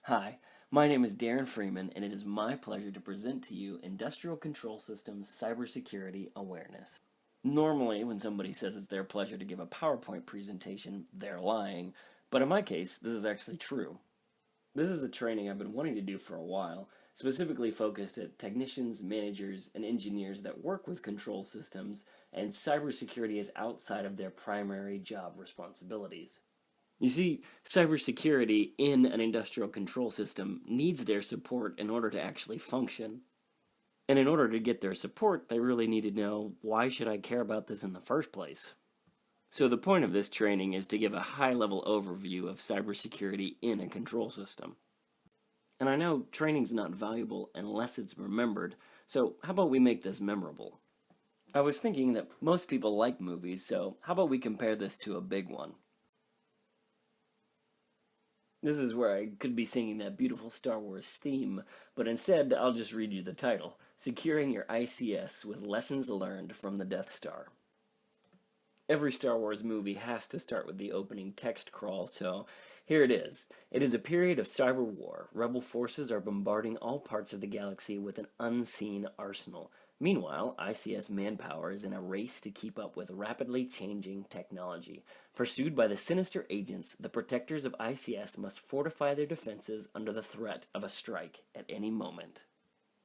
Hi, my name is Darren Freeman, and it is my pleasure to present to you Industrial Control Systems Cybersecurity Awareness. Normally, when somebody says it's their pleasure to give a PowerPoint presentation, they're lying, but in my case, this is actually true. This is a training I've been wanting to do for a while, specifically focused at technicians, managers, and engineers that work with control systems, and cybersecurity is outside of their primary job responsibilities. You see, cybersecurity in an industrial control system needs their support in order to actually function. And in order to get their support, they really need to know, why should I care about this in the first place? So the point of this training is to give a high-level overview of cybersecurity in a control system. And I know training's not valuable unless it's remembered, so how about we make this memorable? I was thinking that most people like movies, so how about we compare this to a big one? This is where I could be singing that beautiful Star Wars theme, but instead I'll just read you the title, Securing Your ICS with Lessons Learned from the Death Star. Every Star Wars movie has to start with the opening text crawl, so here it is. It is a period of cyber war. Rebel forces are bombarding all parts of the galaxy with an unseen arsenal. Meanwhile, ICS manpower is in a race to keep up with rapidly changing technology. Pursued by the sinister agents, the protectors of ICS must fortify their defenses under the threat of a strike at any moment.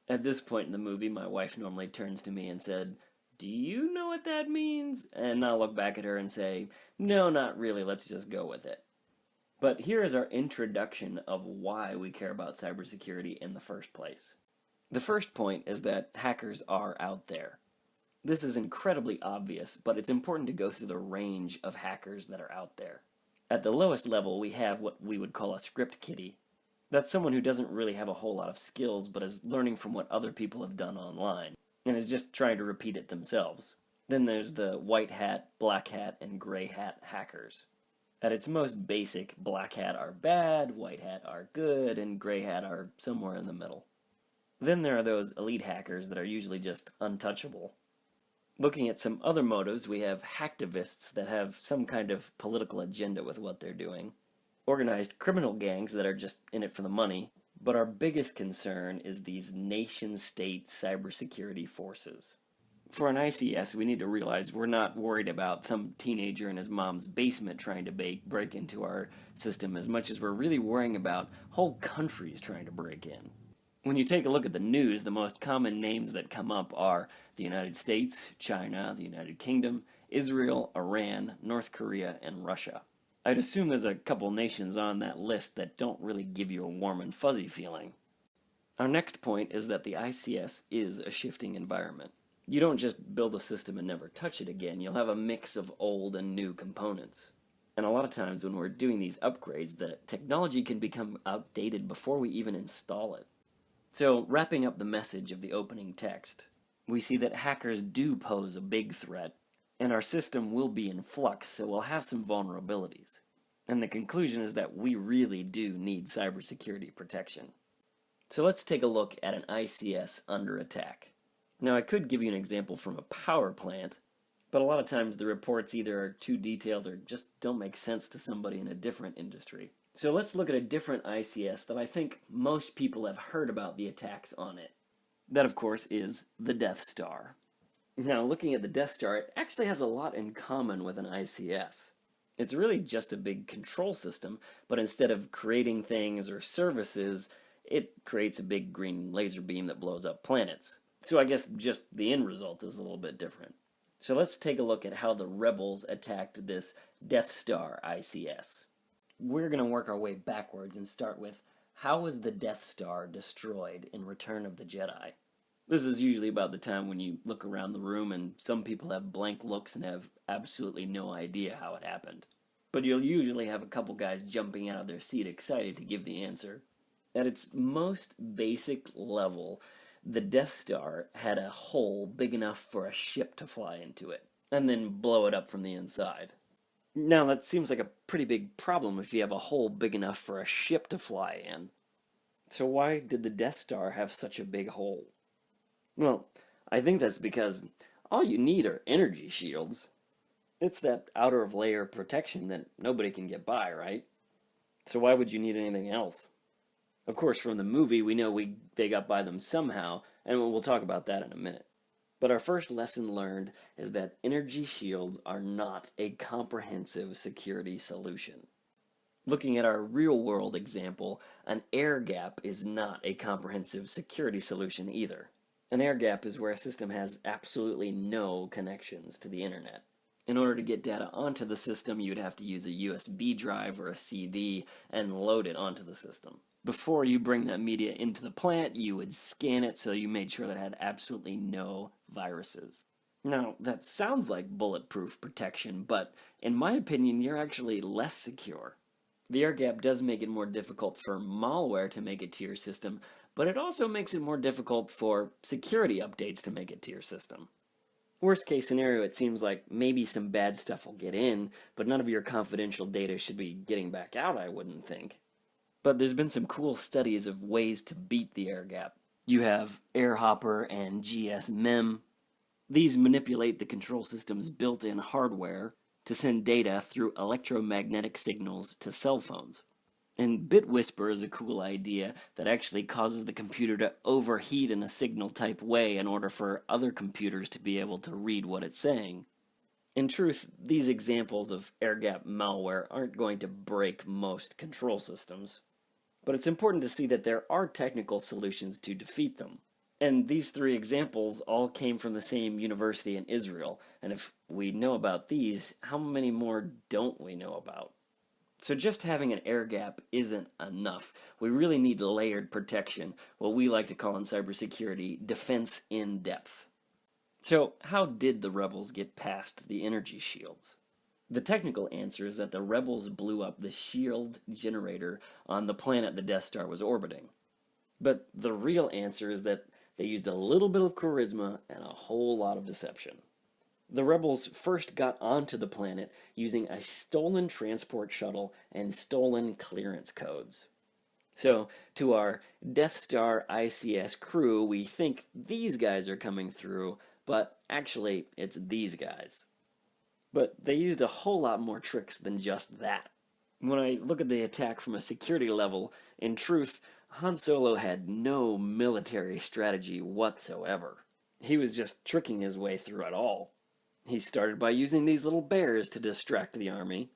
At this point in the movie, my wife normally turns to me and said, "Do you know what that means?" And I'll look back at her and say, "No, not really, let's just go with it." But here is our introduction of why we care about cybersecurity in the first place. The first point is that hackers are out there. This is incredibly obvious, but it's important to go through the range of hackers that are out there. At the lowest level, we have what we would call a script kiddie. That's someone who doesn't really have a whole lot of skills, but is learning from what other people have done online, and is just trying to repeat it themselves. Then there's the white hat, black hat, and gray hat hackers. At its most basic, black hat are bad, white hat are good, and gray hat are somewhere in the middle. Then there are those elite hackers that are usually just untouchable. Looking at some other motives, we have hacktivists that have some kind of political agenda with what they're doing. Organized criminal gangs that are just in it for the money. But our biggest concern is these nation-state cybersecurity forces. For an ICS, we need to realize we're not worried about some teenager in his mom's basement trying to break into our system as much as we're really worrying about whole countries trying to break in. When you take a look at the news, the most common names that come up are the United States, China, the United Kingdom, Israel, Iran, North Korea, and Russia. I'd assume there's a couple nations on that list that don't really give you a warm and fuzzy feeling. Our next point is that the ICS is a shifting environment. You don't just build a system and never touch it again, you'll have a mix of old and new components. And a lot of times when we're doing these upgrades, the technology can become outdated before we even install it. So, wrapping up the message of the opening text, we see that hackers do pose a big threat, and our system will be in flux, so we'll have some vulnerabilities. And the conclusion is that we really do need cybersecurity protection. So let's take a look at an ICS under attack. Now, I could give you an example from a power plant, but a lot of times the reports either are too detailed or just don't make sense to somebody in a different industry. So let's look at a different ICS that I think most people have heard about the attacks on it. That, of course, is the Death Star. Now, looking at the Death Star, it actually has a lot in common with an ICS. It's really just a big control system, but instead of creating things or services, it creates a big green laser beam that blows up planets. So I guess just the end result is a little bit different. So let's take a look at how the rebels attacked this Death Star ICS. We're going to work our way backwards and start with, how was the Death Star destroyed in Return of the Jedi? This is usually about the time when you look around the room and some people have blank looks and have absolutely no idea how it happened. But you'll usually have a couple guys jumping out of their seat excited to give the answer. At its most basic level, the Death Star had a hole big enough for a ship to fly into it, and then blow it up from the inside. Now, that seems like a pretty big problem if you have a hole big enough for a ship to fly in. So why did the Death Star have such a big hole? Well, I think that's because all you need are energy shields. It's that outer layer protection that nobody can get by, right? So why would you need anything else? Of course, from the movie, we know they got by them somehow, and we'll talk about that in a minute. But our first lesson learned is that energy shields are not a comprehensive security solution. Looking at our real-world example, an air gap is not a comprehensive security solution either. An air gap is where a system has absolutely no connections to the internet. In order to get data onto the system, you'd have to use a USB drive or a CD and load it onto the system. Before you bring that media into the plant, you would scan it so you made sure that it had absolutely no viruses. Now, that sounds like bulletproof protection, but in my opinion, you're actually less secure. The air gap does make it more difficult for malware to make it to your system, but it also makes it more difficult for security updates to make it to your system. Worst case scenario, it seems like maybe some bad stuff will get in, but none of your confidential data should be getting back out, I wouldn't think. But there's been some cool studies of ways to beat the air gap. You have AirHopper and GSMEM. These manipulate the control system's built-in hardware to send data through electromagnetic signals to cell phones. And BitWhisper is a cool idea that actually causes the computer to overheat in a signal-type way in order for other computers to be able to read what it's saying. In truth, these examples of air-gap malware aren't going to break most control systems. But it's important to see that there are technical solutions to defeat them. And these three examples all came from the same university in Israel. And if we know about these, how many more don't we know about? So just having an air gap isn't enough. We really need layered protection, what we like to call in cybersecurity, defense in depth. So how did the rebels get past the energy shields? The technical answer is that the rebels blew up the shield generator on the planet the Death Star was orbiting. But the real answer is that they used a little bit of charisma and a whole lot of deception. The rebels first got onto the planet using a stolen transport shuttle and stolen clearance codes. So, to our Death Star ICS crew, we think these guys are coming through, but actually, it's these guys. But they used a whole lot more tricks than just that. When I look at the attack from a security level, in truth, Han Solo had no military strategy whatsoever. He was just tricking his way through it all. He started by using these little bears to distract the army.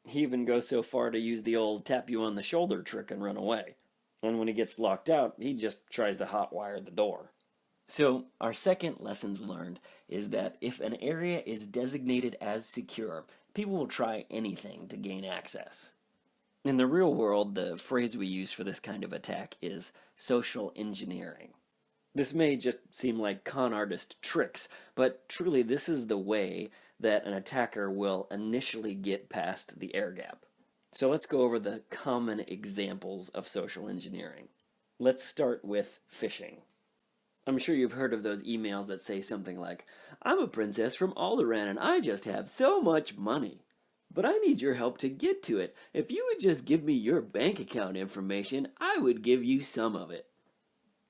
He even goes so far to use the old tap you on the shoulder trick and run away. And when he gets locked out, he just tries to hotwire the door. So, our second lessons learned is that if an area is designated as secure, people will try anything to gain access. In the real world, the phrase we use for this kind of attack is social engineering. This may just seem like con artist tricks, but truly this is the way that an attacker will initially get past the air gap. So let's go over the common examples of social engineering. Let's start with phishing. I'm sure you've heard of those emails that say something like, "I'm a princess from Alderaan and I just have so much money. But I need your help to get to it. If you would just give me your bank account information, I would give you some of it."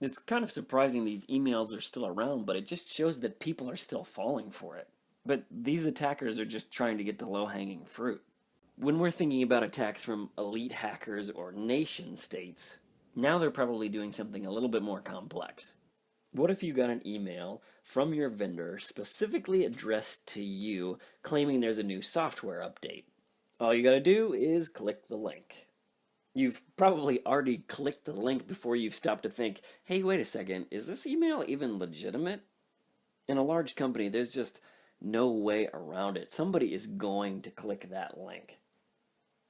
It's kind of surprising these emails are still around, but it just shows that people are still falling for it. But these attackers are just trying to get the low-hanging fruit. When we're thinking about attacks from elite hackers or nation states, now they're probably doing something a little bit more complex. What if you got an email from your vendor specifically addressed to you claiming there's a new software update? All you gotta do is click the link. You've probably already clicked the link before you've stopped to think, hey, wait a second, is this email even legitimate? In a large company, there's just no way around it. Somebody is going to click that link.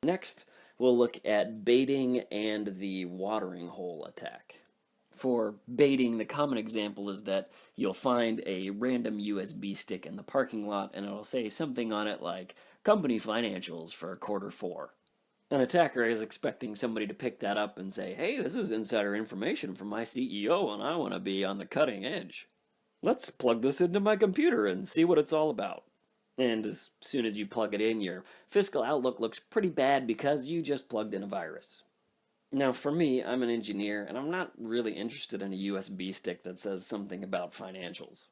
Next, we'll look at baiting and the watering hole attack. For baiting, the common example is that you'll find a random USB stick in the parking lot and it'll say something on it like, company financials for Q4. An attacker is expecting somebody to pick that up and say, hey, this is insider information from my CEO and I want to be on the cutting edge. Let's plug this into my computer and see what it's all about. And as soon as you plug it in, your fiscal outlook looks pretty bad because you just plugged in a virus. Now, for me, I'm an engineer, and I'm not really interested in a USB stick that says something about financials.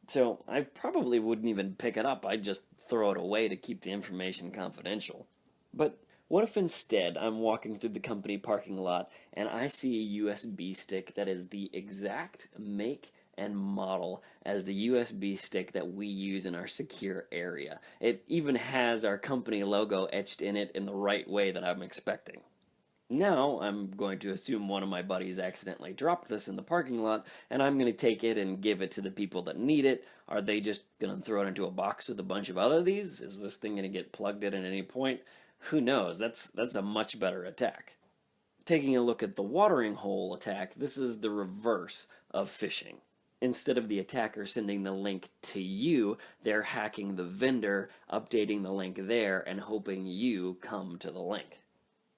So I probably wouldn't even pick it up. I'd just throw it away to keep the information confidential. But What if instead I'm walking through the company parking lot and I see a USB stick that is the exact make and model as the USB stick that we use in our secure area? It even has our company logo etched in it in the right way that I'm expecting. Now, I'm going to assume one of my buddies accidentally dropped this in the parking lot, and I'm going to take it and give it to the people that need it. Are they just going to throw it into a box with a bunch of other of these? Is this thing going to get plugged in at any point? Who knows? That's a much better attack. Taking a look at the watering hole attack, this is the reverse of phishing. Instead of the attacker sending the link to you, they're hacking the vendor, updating the link there, and hoping you come to the link.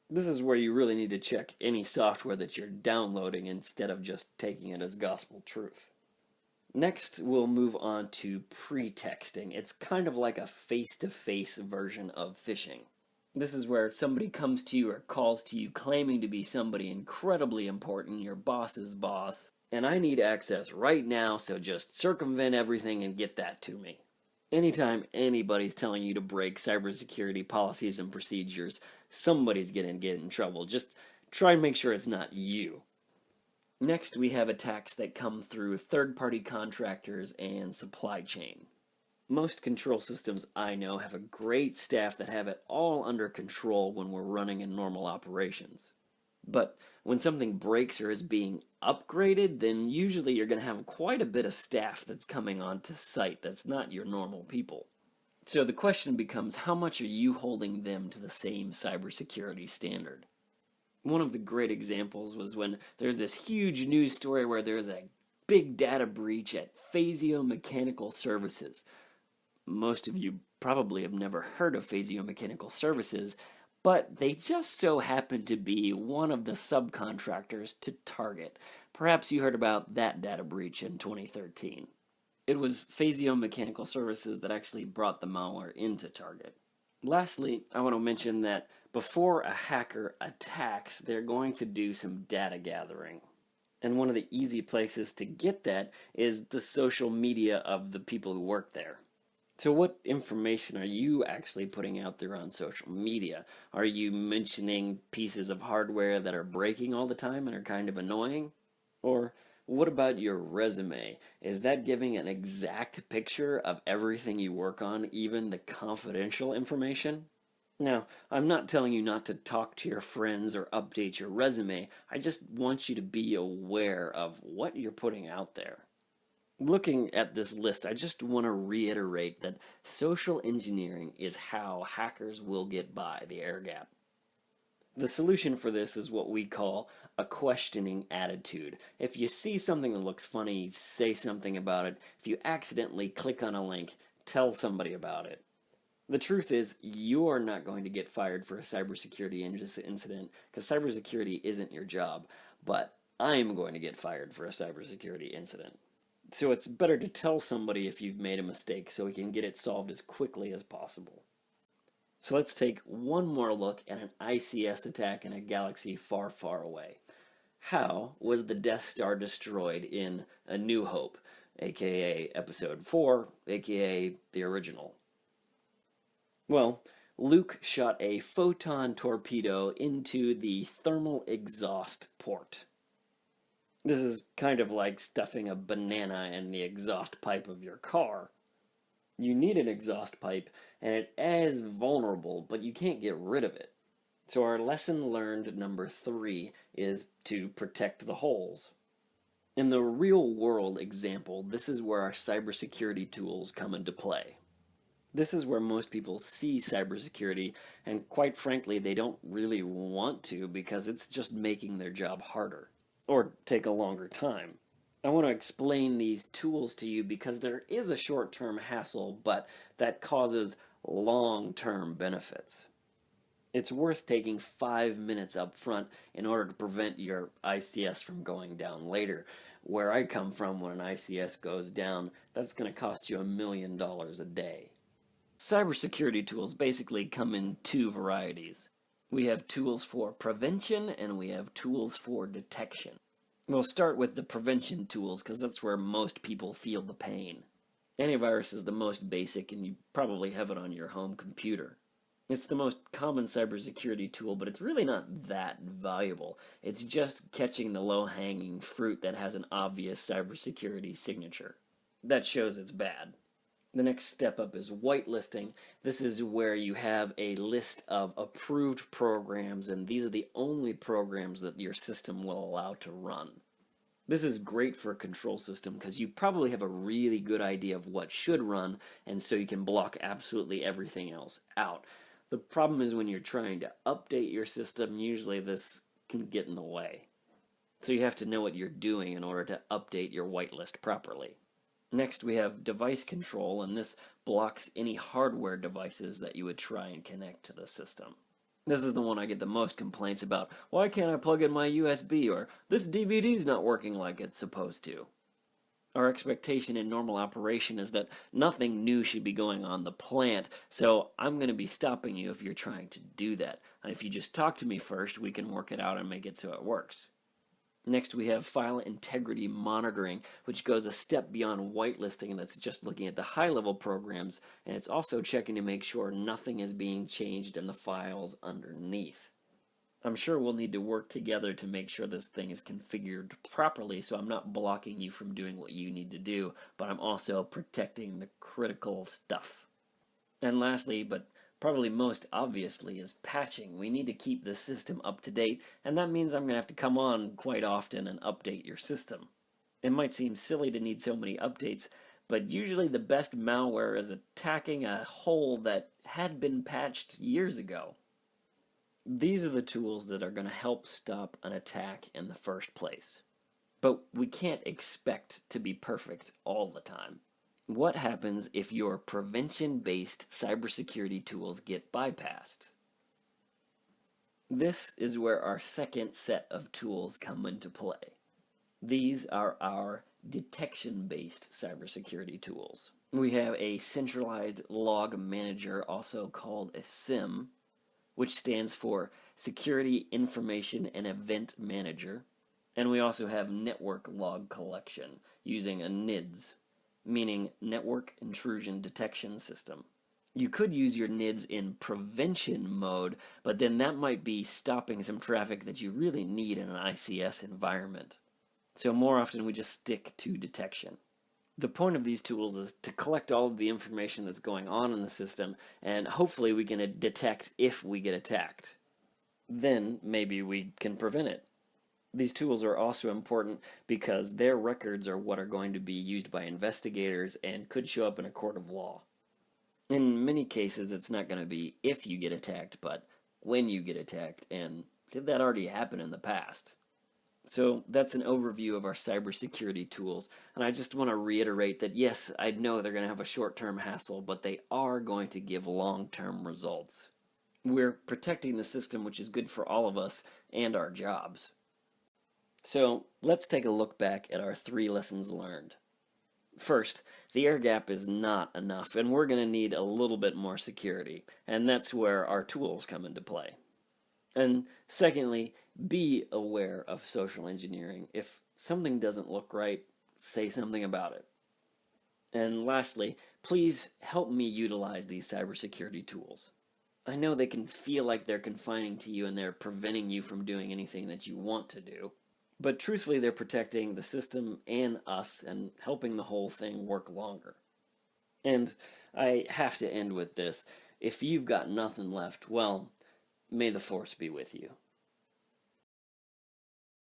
This is where you really need to check any software that you're downloading instead of just taking it as gospel truth. Next, we'll move on to pretexting. It's kind of like a face-to-face version of phishing. This is where somebody comes to you or calls to you claiming to be somebody incredibly important, your boss's boss, and I need access right now, so just circumvent everything and get that to me. Anytime anybody's telling you to break cybersecurity policies and procedures, somebody's gonna get in trouble. Just try and make sure it's not you. Next, we have attacks that come through third-party contractors and supply chain. Most control systems I know have a great staff that have it all under control when we're running in normal operations. But when something breaks or is being upgraded, then usually you're going to have quite a bit of staff that's coming onto site that's not your normal people. So the question becomes, how much are you holding them to the same cybersecurity standard? One of the great examples was when there's this huge news story where there's a big data breach at Phasio Mechanical Services. Most of you probably have never heard of Phasio Mechanical Services, but they just so happen to be one of the subcontractors to Target. Perhaps you heard about that data breach in 2013. It was Phasio Mechanical Services that actually brought the malware into Target. Lastly, I want to mention that before a hacker attacks, they're going to do some data gathering. And one of the easy places to get that is the social media of the people who work there. So what information are you actually putting out there on social media? Are you mentioning pieces of hardware that are breaking all the time and are kind of annoying? Or what about your resume? Is that giving an exact picture of everything you work on, even the confidential information? Now, I'm not telling you not to talk to your friends or update your resume. I just want you to be aware of what you're putting out there. Looking at this list, I just want to reiterate that social engineering is how hackers will get by the air gap. The solution for this is what we call a questioning attitude. If you see something that looks funny, say something about it. If you accidentally click on a link, tell somebody about it. The truth is, you're not going to get fired for a cybersecurity incident because cybersecurity isn't your job, but I'm going to get fired for a cybersecurity incident. So it's better to tell somebody if you've made a mistake so we can get it solved as quickly as possible. So let's take one more look at an ICS attack in a galaxy far, far away. How was the Death Star destroyed in A New Hope, aka Episode 4, aka the original? Well, Luke shot a photon torpedo into the thermal exhaust port. This is kind of like stuffing a banana in the exhaust pipe of your car. You need an exhaust pipe, and it is vulnerable, but you can't get rid of it. So our lesson learned number 3 is to protect the holes. In the real world example, this is where our cybersecurity tools come into play. This is where most people see cybersecurity, and quite frankly, they don't really want to because it's just making their job harder. Or take a longer time. I want to explain these tools to you because there is a short-term hassle, but that causes long-term benefits. It's worth taking 5 minutes up front in order to prevent your ICS from going down later. Where I come from, when an ICS goes down, that's going to cost you $1 million a day. Cybersecurity tools basically come in 2 varieties. We have tools for prevention and we have tools for detection. We'll start with the prevention tools because that's where most people feel the pain. Antivirus is the most basic and you probably have it on your home computer. It's the most common cybersecurity tool, but it's really not that valuable. It's just catching the low-hanging fruit that has an obvious cybersecurity signature. That shows it's bad. The next step up is whitelisting. This is where you have a list of approved programs, and these are the only programs that your system will allow to run. This is great for a control system because you probably have a really good idea of what should run, and so you can block absolutely everything else out. The problem is when you're trying to update your system, usually this can get in the way. So you have to know what you're doing in order to update your whitelist properly. Next, we have device control, and this blocks any hardware devices that you would try and connect to the system. This is the one I get the most complaints about. Why can't I plug in my USB? Or this DVD's not working like it's supposed to. Our expectation in normal operation is that nothing new should be going on the plant, so I'm going to be stopping you if you're trying to do that. And if you just talk to me first, we can work it out and make it so it works. Next, we have file integrity monitoring, which goes a step beyond whitelisting, and that's just looking at the high-level programs, and it's also checking to make sure nothing is being changed in the files underneath. I'm sure we'll need to work together to make sure this thing is configured properly, so I'm not blocking you from doing what you need to do, but I'm also protecting the critical stuff. And lastly, but probably most obviously, is patching. We need to keep the system up to date, and that means I'm going to have to come on quite often and update your system. It might seem silly to need so many updates, but usually the best malware is attacking a hole that had been patched years ago. These are the tools that are going to help stop an attack in the first place. But we can't expect to be perfect all the time. What happens if your prevention-based cybersecurity tools get bypassed? This is where our second set of tools come into play. These are our detection-based cybersecurity tools. We have a centralized log manager, also called a SIM, which stands for Security Information and Event Manager, and we also have network log collection using a NIDS, meaning Network Intrusion Detection System. You could use your NIDS in prevention mode, but then that might be stopping some traffic that you really need in an ICS environment. So more often we just stick to detection. The point of these tools is to collect all of the information that's going on in the system, and hopefully we can detect if we get attacked. Then maybe we can prevent it. These tools are also important because their records are what are going to be used by investigators and could show up in a court of law. In many cases, it's not going to be if you get attacked, but when you get attacked, and did that already happen in the past? So that's an overview of our cybersecurity tools, and I just want to reiterate that yes, I know they're going to have a short-term hassle, but they are going to give long-term results. We're protecting the system, which is good for all of us and our jobs. So let's take a look back at our 3 lessons learned. First, the air gap is not enough, and we're going to need a little bit more security, and that's where our tools come into play. And secondly, be aware of social engineering. If something doesn't look right, say something about it. And lastly, please help me utilize these cybersecurity tools. I know they can feel like they're confining to you and they're preventing you from doing anything that you want to do. But truthfully, they're protecting the system and us and helping the whole thing work longer. And I have to end with this. If you've got nothing left, well, may the force be with you.